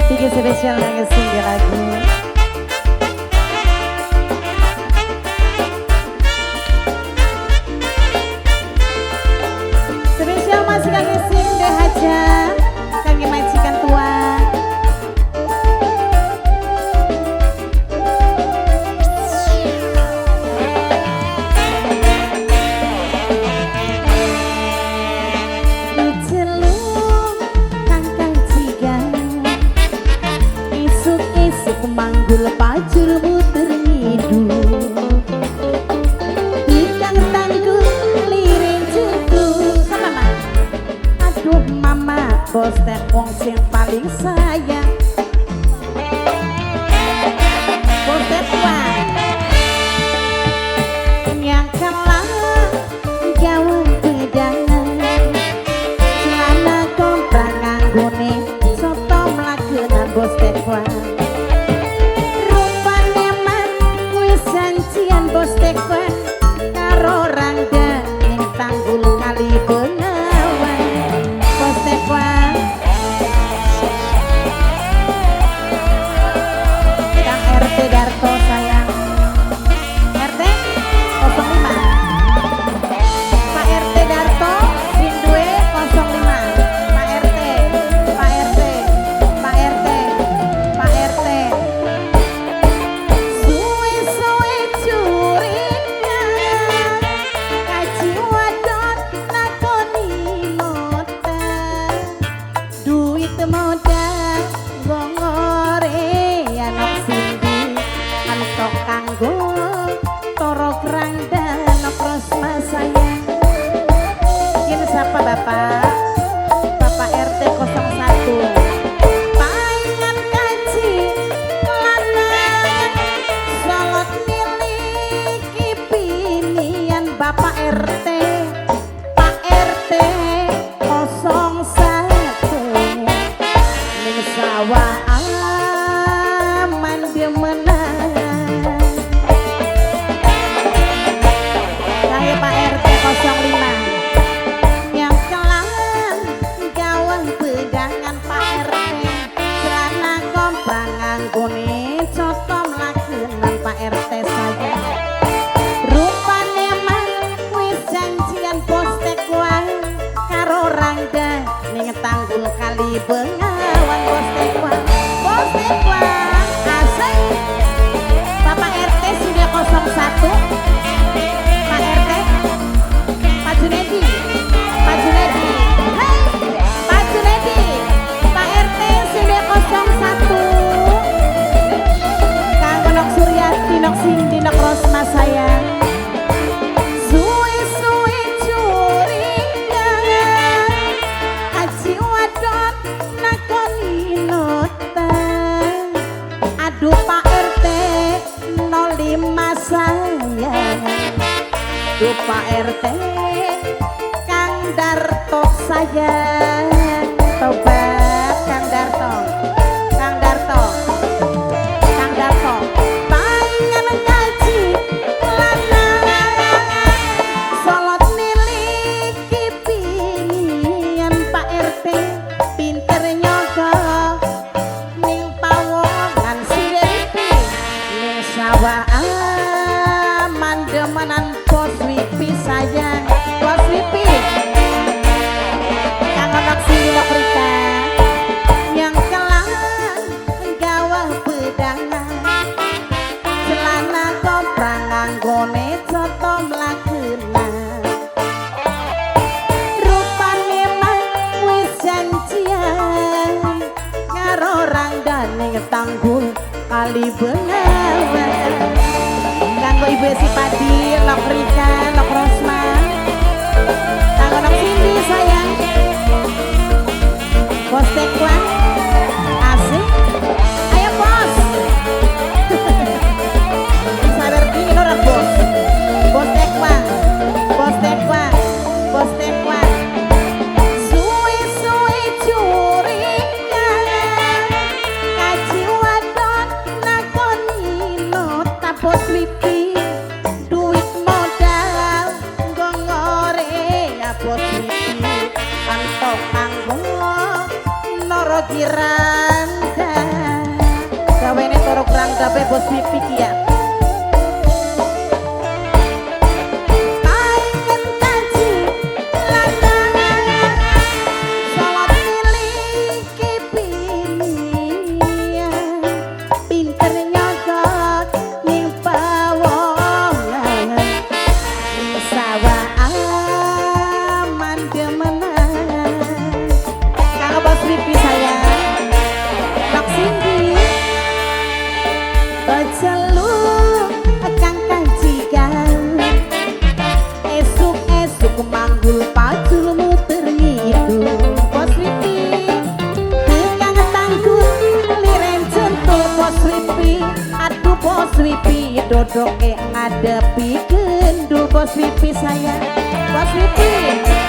Tiga spesial yang singgih lagu. Spesial masih kaki sing deh aja, kaki majikan tua. Manggul pacul muter ngidul ikang tanggul liring judul sama mama. Aduh mama bos teh wong sing paling sayang bos teh tua yang kalah jauh bedangan celana komprak nganggone soto mlakenan bos teh tua. Bos tekwan karo rangga ning tanggul kali Bengawan bos tekwan Kang RT Darto sayang RT 05 Pak RT Darto Sindue 05 Pak RT Pak RT Pak RT Pak RT Bapak RT 01 Paingan kaji lanang solot miliki pinian Bapak RT Pak RT 01 ning sawah aman demenan kaya Pak RT 05 coto mlakenan Pak RT saya rupane man wis janjian bos tekwan karo rangga ning tanggul kali Bengawan bos tekwan asik Bapak RT sudah 01 Pak RT Pak Junedi Pak Junedi hey Pak Junedi Pak RT sudah 01 Dinok Cindy nok Rosma sayang suwe-suwe curiga aji wadon nakoni nota aduh Pak RT 05 sayang aduh Pak RT Kang Darto sayang tobat Kang Darto aman demenan bos Wipi sayang bos Wipi yang anak silok Rika yang kelang gawah bedangan celana komprak nganggone coto mlakenan rupane mah wis janjian karo ranggane tanggul kali Bengawan kanggo Ibu Si Padi, Lok Rika, Lok Rosma kanggo Nok Cindy sayang bos tekwan asik ayo bos sadar diri orang bos tekwan suwe-suwe curiga kaji wadon nakoni nota bos Wipi sampai bos pipi ya. Swipi dodok ngadepi gendul bos Swipi saya bos Swipi